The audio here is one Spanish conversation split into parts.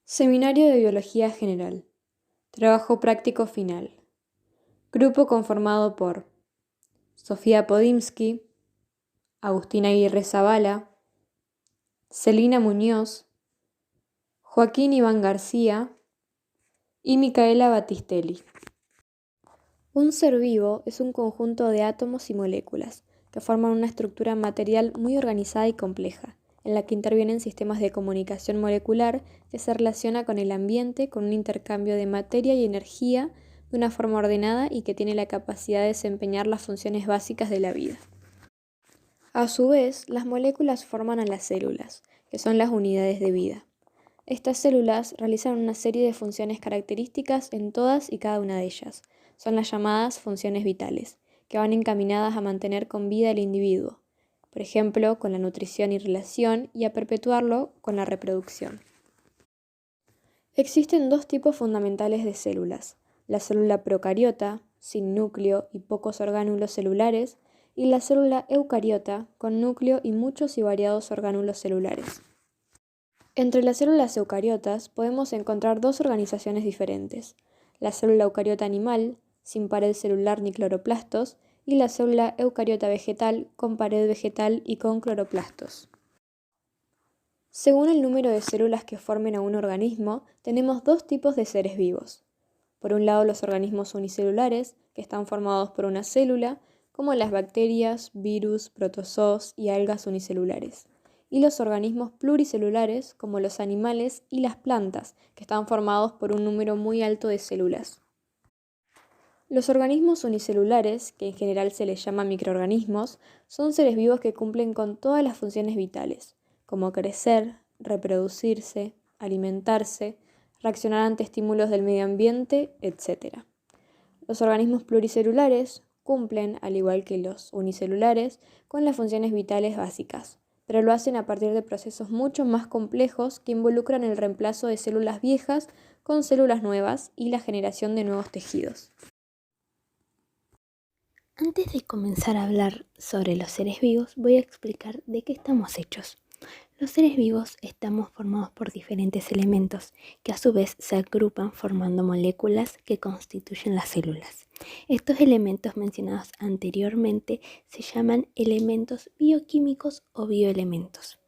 Seminario de Biología General. Trabajo práctico final. Grupo conformado por Sofía Podimsky, Agustina Aguirre Zavala, Celina Muñoz, Joaquín Iván García y Micaela Battistelli. Un ser vivo es un conjunto de átomos y moléculas que forman una estructura material muy organizada y compleja, en la que intervienen sistemas de comunicación molecular que se relaciona con el ambiente con un intercambio de materia y energía de una forma ordenada y que tiene la capacidad de desempeñar las funciones básicas de la vida. A su vez, las moléculas forman a las células, que son las unidades de vida. Estas células realizan una serie de funciones características en todas y cada una de ellas. Son las llamadas funciones vitales, que van encaminadas a mantener con vida el individuo, por ejemplo, con la nutrición y relación, y a perpetuarlo con la reproducción. Existen dos tipos fundamentales de células: la célula procariota, sin núcleo y pocos orgánulos celulares, y la célula eucariota, con núcleo y muchos y variados orgánulos celulares. Entre las células eucariotas podemos encontrar dos organizaciones diferentes: la célula eucariota animal, sin pared celular ni cloroplastos, y la célula eucariota vegetal, con pared vegetal y con cloroplastos. Según el número de células que formen a un organismo, tenemos dos tipos de seres vivos. Por un lado, los organismos unicelulares, que están formados por una célula, como las bacterias, virus, protozoos y algas unicelulares. Y los organismos pluricelulares, como los animales y las plantas, que están formados por un número muy alto de células. Los organismos unicelulares, que en general se les llama microorganismos, son seres vivos que cumplen con todas las funciones vitales, como crecer, reproducirse, alimentarse, reaccionar ante estímulos del medio ambiente, etc. Los organismos pluricelulares cumplen, al igual que los unicelulares, con las funciones vitales básicas, pero lo hacen a partir de procesos mucho más complejos que involucran el reemplazo de células viejas con células nuevas y la generación de nuevos tejidos. Antes de comenzar a hablar sobre los seres vivos, voy a explicar de qué estamos hechos. Los seres vivos estamos formados por diferentes elementos que a su vez se agrupan formando moléculas que constituyen las células. Estos elementos mencionados anteriormente se llaman elementos bioquímicos o bioelementos.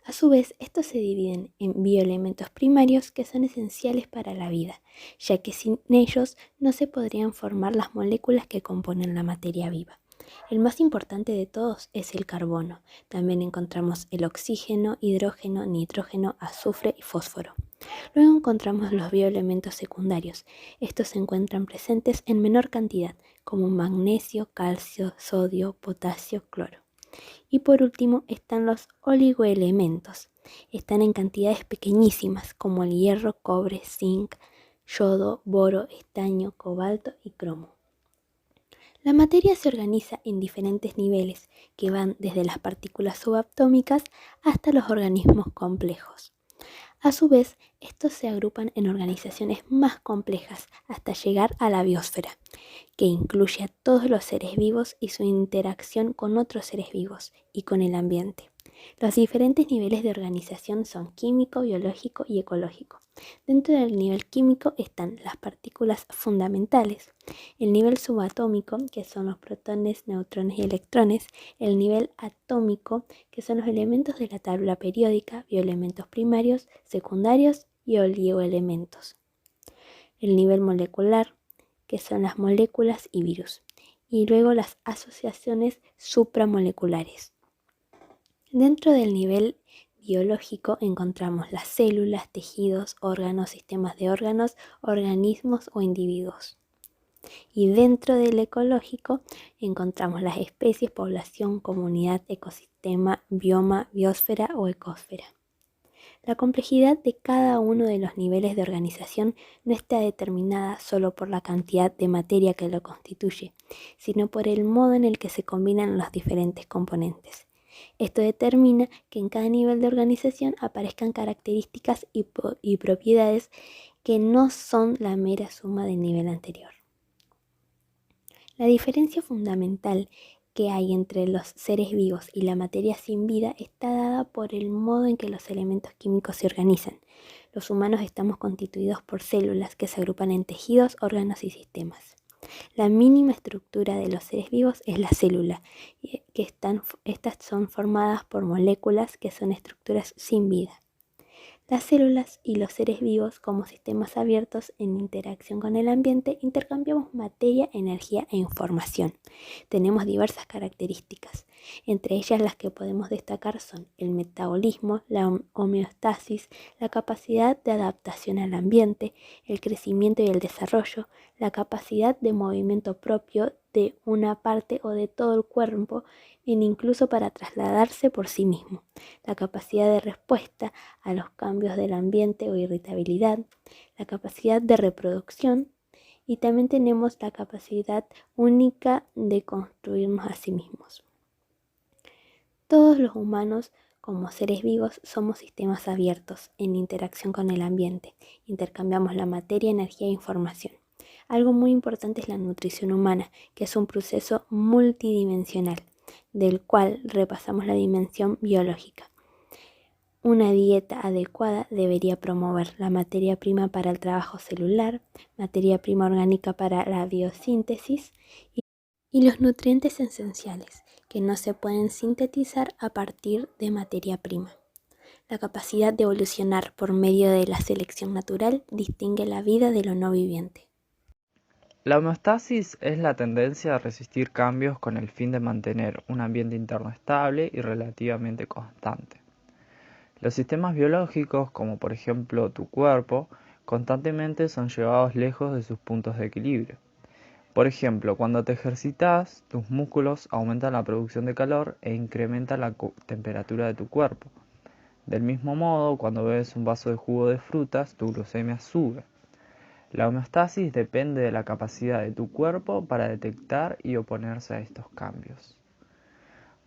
A su vez, estos se dividen en bioelementos primarios que son esenciales para la vida, ya que sin ellos no se podrían formar las moléculas que componen la materia viva. El más importante de todos es el carbono. También encontramos el oxígeno, hidrógeno, nitrógeno, azufre y fósforo. Luego encontramos los bioelementos secundarios. Estos se encuentran presentes en menor cantidad, como magnesio, calcio, sodio, potasio, cloro. Y por último están los oligoelementos. Están en cantidades pequeñísimas como el hierro, cobre, zinc, yodo, boro, estaño, cobalto y cromo. La materia se organiza en diferentes niveles que van desde las partículas subatómicas hasta los organismos complejos. A su vez, estos se agrupan en organizaciones más complejas hasta llegar a la biosfera, que incluye a todos los seres vivos y su interacción con otros seres vivos y con el ambiente. Los diferentes niveles de organización son químico, biológico y ecológico. Dentro del nivel químico están las partículas fundamentales, el nivel subatómico, que son los protones, neutrones y electrones, el nivel atómico, que son los elementos de la tabla periódica, bioelementos primarios, secundarios y oligoelementos. El nivel molecular, que son las moléculas y virus, y luego las asociaciones supramoleculares. Dentro del nivel biológico encontramos las células, tejidos, órganos, sistemas de órganos, organismos o individuos. Y dentro del ecológico encontramos las especies, población, comunidad, ecosistema, bioma, biosfera o ecosfera. La complejidad de cada uno de los niveles de organización no está determinada solo por la cantidad de materia que lo constituye, sino por el modo en el que se combinan los diferentes componentes. Esto determina que en cada nivel de organización aparezcan características y propiedades que no son la mera suma del nivel anterior. La diferencia fundamental que hay entre los seres vivos y la materia sin vida está dada por el modo en que los elementos químicos se organizan. Los humanos estamos constituidos por células que se agrupan en tejidos, órganos y sistemas. La mínima estructura de los seres vivos es la célula, estas son formadas por moléculas que son estructuras sin vida. Las células y los seres vivos, como sistemas abiertos en interacción con el ambiente, intercambiamos materia, energía e información. Tenemos diversas características. Entre ellas las que podemos destacar son el metabolismo, la homeostasis, la capacidad de adaptación al ambiente, el crecimiento y el desarrollo, la capacidad de movimiento propio de una parte o de todo el cuerpo, incluso para trasladarse por sí mismo, la capacidad de respuesta a los cambios del ambiente o irritabilidad, la capacidad de reproducción y también tenemos la capacidad única de construirnos a sí mismos. Todos los humanos, como seres vivos, somos sistemas abiertos en interacción con el ambiente. Intercambiamos la materia, energía e información. Algo muy importante es la nutrición humana, que es un proceso multidimensional, del cual repasamos la dimensión biológica. Una dieta adecuada debería promover la materia prima para el trabajo celular, materia prima orgánica para la biosíntesis y los nutrientes esenciales que no se pueden sintetizar a partir de materia prima. La capacidad de evolucionar por medio de la selección natural distingue la vida de lo no viviente. La homeostasis es la tendencia a resistir cambios con el fin de mantener un ambiente interno estable y relativamente constante. Los sistemas biológicos, como por ejemplo tu cuerpo, constantemente son llevados lejos de sus puntos de equilibrio. Por ejemplo, cuando te ejercitas, tus músculos aumentan la producción de calor e incrementan la temperatura de tu cuerpo. Del mismo modo, cuando bebes un vaso de jugo de frutas, tu glucemia sube. La homeostasis depende de la capacidad de tu cuerpo para detectar y oponerse a estos cambios.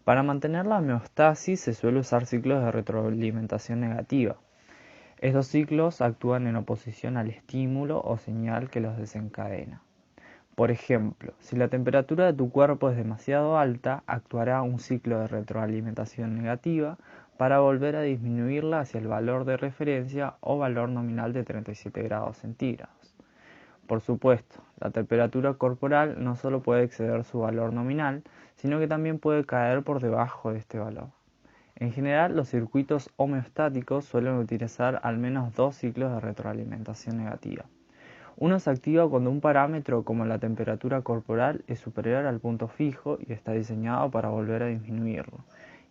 Para mantener la homeostasis se suele usar ciclos de retroalimentación negativa. Estos ciclos actúan en oposición al estímulo o señal que los desencadena. Por ejemplo, si la temperatura de tu cuerpo es demasiado alta, actuará un ciclo de retroalimentación negativa para volver a disminuirla hacia el valor de referencia o valor nominal de 37 grados centígrados. Por supuesto, la temperatura corporal no solo puede exceder su valor nominal, sino que también puede caer por debajo de este valor. En general, los circuitos homeostáticos suelen utilizar al menos 2 ciclos de retroalimentación negativa. Uno se activa cuando un parámetro como la temperatura corporal es superior al punto fijo y está diseñado para volver a disminuirlo.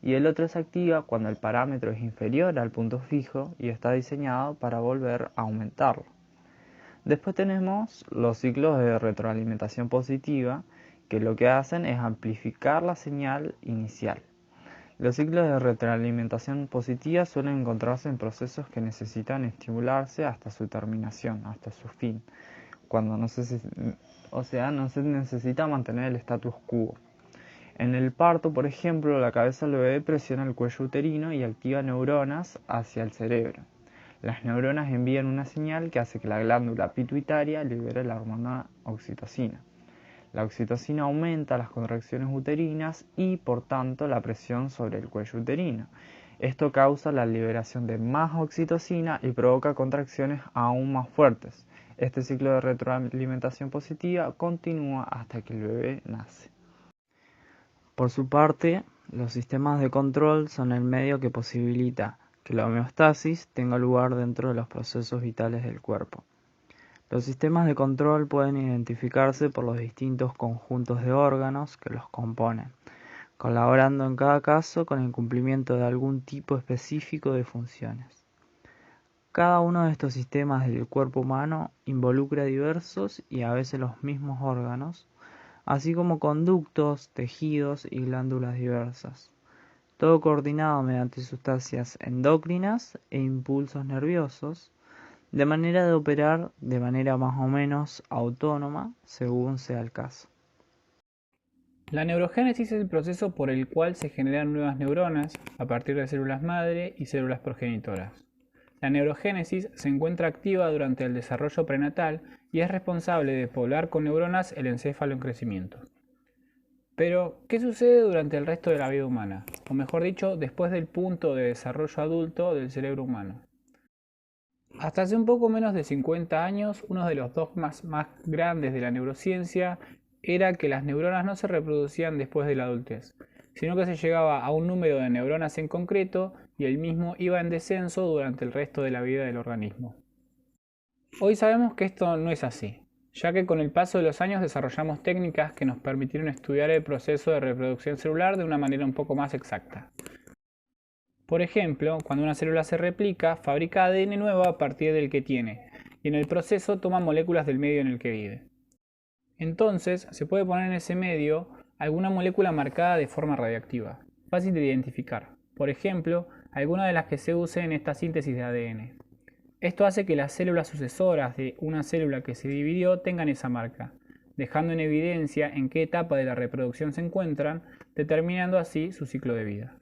Y el otro se activa cuando el parámetro es inferior al punto fijo y está diseñado para volver a aumentarlo. Después tenemos los ciclos de retroalimentación positiva, que lo que hacen es amplificar la señal inicial. Los ciclos de retroalimentación positiva suelen encontrarse en procesos que necesitan estimularse hasta su terminación, hasta su fin, cuando no se necesita mantener el status quo. En el parto, por ejemplo, la cabeza del bebé presiona el cuello uterino y activa neuronas hacia el cerebro. Las neuronas envían una señal que hace que la glándula pituitaria libere la hormona oxitocina. La oxitocina aumenta las contracciones uterinas y, por tanto, la presión sobre el cuello uterino. Esto causa la liberación de más oxitocina y provoca contracciones aún más fuertes. Este ciclo de retroalimentación positiva continúa hasta que el bebé nace. Por su parte, los sistemas de control son el medio que posibilita que la homeostasis tenga lugar dentro de los procesos vitales del cuerpo. Los sistemas de control pueden identificarse por los distintos conjuntos de órganos que los componen, colaborando en cada caso con el cumplimiento de algún tipo específico de funciones. Cada uno de estos sistemas del cuerpo humano involucra diversos y a veces los mismos órganos, así como conductos, tejidos y glándulas diversas. Todo coordinado mediante sustancias endocrinas e impulsos nerviosos, de manera de operar de manera más o menos autónoma según sea el caso. La neurogénesis es el proceso por el cual se generan nuevas neuronas a partir de células madre y células progenitoras. La neurogénesis se encuentra activa durante el desarrollo prenatal y es responsable de poblar con neuronas el encéfalo en crecimiento. Pero, ¿qué sucede durante el resto de la vida humana? O mejor dicho, después del punto de desarrollo adulto del cerebro humano. Hasta hace un poco menos de 50 años, uno de los dogmas más grandes de la neurociencia era que las neuronas no se reproducían después de la adultez, sino que se llegaba a un número de neuronas en concreto y el mismo iba en descenso durante el resto de la vida del organismo. Hoy sabemos que esto no es así, ya que con el paso de los años desarrollamos técnicas que nos permitieron estudiar el proceso de reproducción celular de una manera un poco más exacta. Por ejemplo, cuando una célula se replica, fabrica ADN nuevo a partir del que tiene, y en el proceso toma moléculas del medio en el que vive. Entonces, se puede poner en ese medio alguna molécula marcada de forma radiactiva, fácil de identificar. Por ejemplo, alguna de las que se use en esta síntesis de ADN. Esto hace que las células sucesoras de una célula que se dividió tengan esa marca, dejando en evidencia en qué etapa de la reproducción se encuentran, determinando así su ciclo de vida.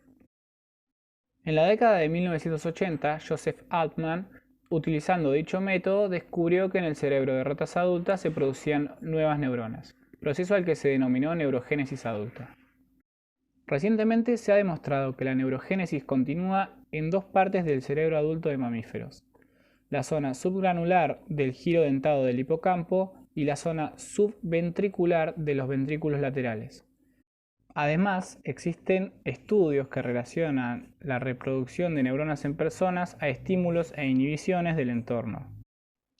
En la década de 1980, Joseph Altman, utilizando dicho método, descubrió que en el cerebro de ratas adultas se producían nuevas neuronas, proceso al que se denominó neurogénesis adulta. Recientemente se ha demostrado que la neurogénesis continúa en dos partes del cerebro adulto de mamíferos: la zona subgranular del giro dentado del hipocampo y la zona subventricular de los ventrículos laterales. Además, existen estudios que relacionan la reproducción de neuronas en personas a estímulos e inhibiciones del entorno,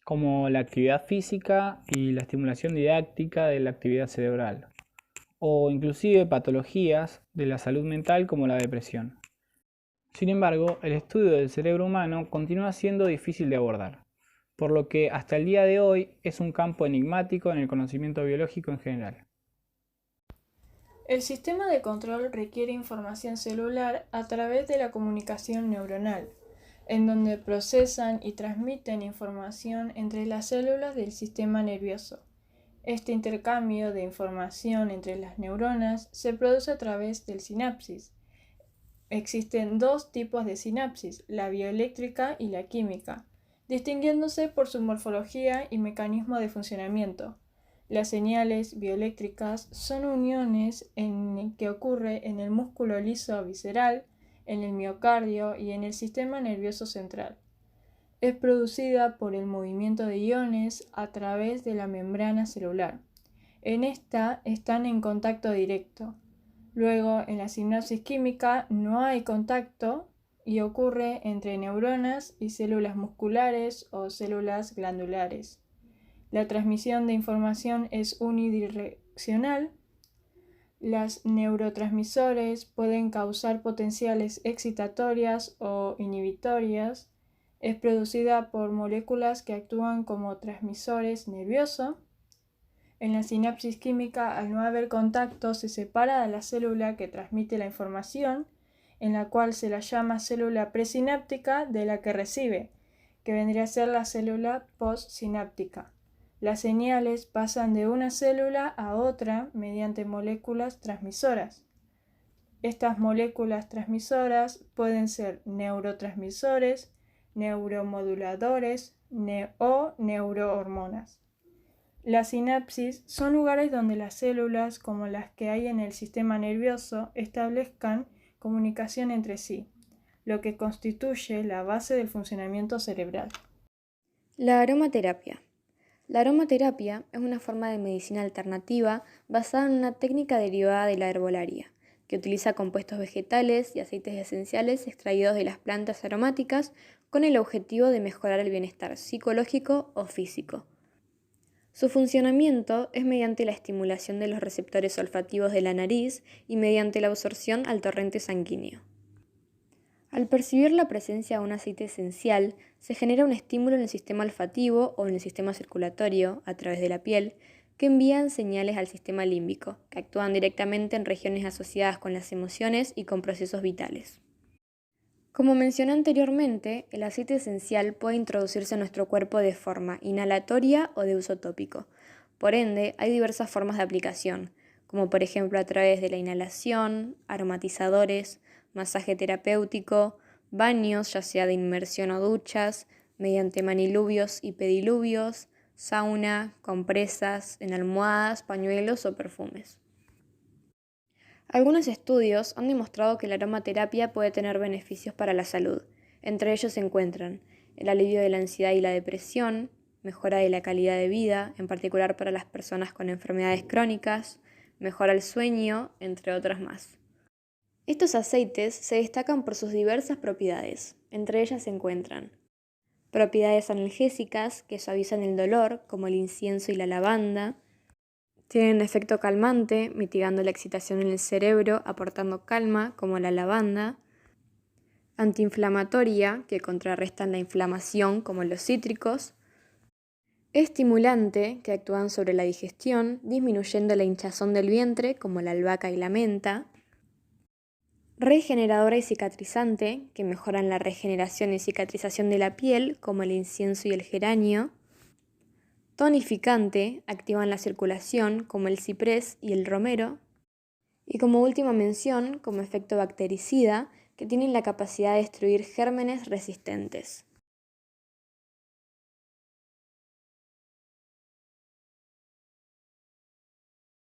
como la actividad física y la estimulación didáctica de la actividad cerebral, o inclusive patologías de la salud mental como la depresión. Sin embargo, el estudio del cerebro humano continúa siendo difícil de abordar, por lo que hasta el día de hoy es un campo enigmático en el conocimiento biológico en general. El sistema de control requiere información celular a través de la comunicación neuronal, en donde procesan y transmiten información entre las células del sistema nervioso. Este intercambio de información entre las neuronas se produce a través del sinapsis. Existen dos tipos de sinapsis, la bioeléctrica y la química, distinguiéndose por su morfología y mecanismo de funcionamiento. Las señales bioeléctricas son uniones que ocurre en el músculo liso visceral, en el miocardio y en el sistema nervioso central. Es producida por el movimiento de iones a través de la membrana celular. En esta están en contacto directo. Luego, en la sinapsis química no hay contacto y ocurre entre neuronas y células musculares o células glandulares. La transmisión de información es unidireccional. Los neurotransmisores pueden causar potenciales excitatorias o inhibitorias. Es producida por moléculas que actúan como transmisores nerviosos. En la sinapsis química, al no haber contacto, se separa de la célula que transmite la información, en la cual se la llama célula presináptica de la que recibe, que vendría a ser la célula postsináptica. Las señales pasan de una célula a otra mediante moléculas transmisoras. Estas moléculas transmisoras pueden ser neurotransmisores, neuromoduladores o neurohormonas. Las sinapsis son lugares donde las células, como las que hay en el sistema nervioso, establezcan comunicación entre sí, lo que constituye la base del funcionamiento cerebral. La aromaterapia. La aromaterapia es una forma de medicina alternativa basada en una técnica derivada de la herbolaria, que utiliza compuestos vegetales y aceites esenciales extraídos de las plantas aromáticas con el objetivo de mejorar el bienestar psicológico o físico. Su funcionamiento es mediante la estimulación de los receptores olfativos de la nariz y mediante la absorción al torrente sanguíneo. Al percibir la presencia de un aceite esencial, se genera un estímulo en el sistema olfativo o en el sistema circulatorio, a través de la piel, que envían señales al sistema límbico, que actúan directamente en regiones asociadas con las emociones y con procesos vitales. Como mencioné anteriormente, el aceite esencial puede introducirse en nuestro cuerpo de forma inhalatoria o de uso tópico. Por ende, hay diversas formas de aplicación, como por ejemplo a través de la inhalación, aromatizadores, masaje terapéutico, baños, ya sea de inmersión o duchas, mediante manilubios y pediluvios, sauna, compresas, en almohadas, pañuelos o perfumes. Algunos estudios han demostrado que la aromaterapia puede tener beneficios para la salud. Entre ellos se encuentran el alivio de la ansiedad y la depresión, mejora de la calidad de vida, en particular para las personas con enfermedades crónicas, mejora el sueño, entre otras más. Estos aceites se destacan por sus diversas propiedades. Entre ellas se encuentran propiedades analgésicas que suavizan el dolor, como el incienso y la lavanda. Tienen efecto calmante, mitigando la excitación en el cerebro, aportando calma, como la lavanda. Antiinflamatoria, que contrarrestan la inflamación, como los cítricos. Estimulante, que actúan sobre la digestión, disminuyendo la hinchazón del vientre, como la albahaca y la menta. Regeneradora y cicatrizante, que mejoran la regeneración y cicatrización de la piel, como el incienso y el geranio. Tonificante, activan la circulación, como el ciprés y el romero. Y como última mención, como efecto bactericida, que tienen la capacidad de destruir gérmenes resistentes.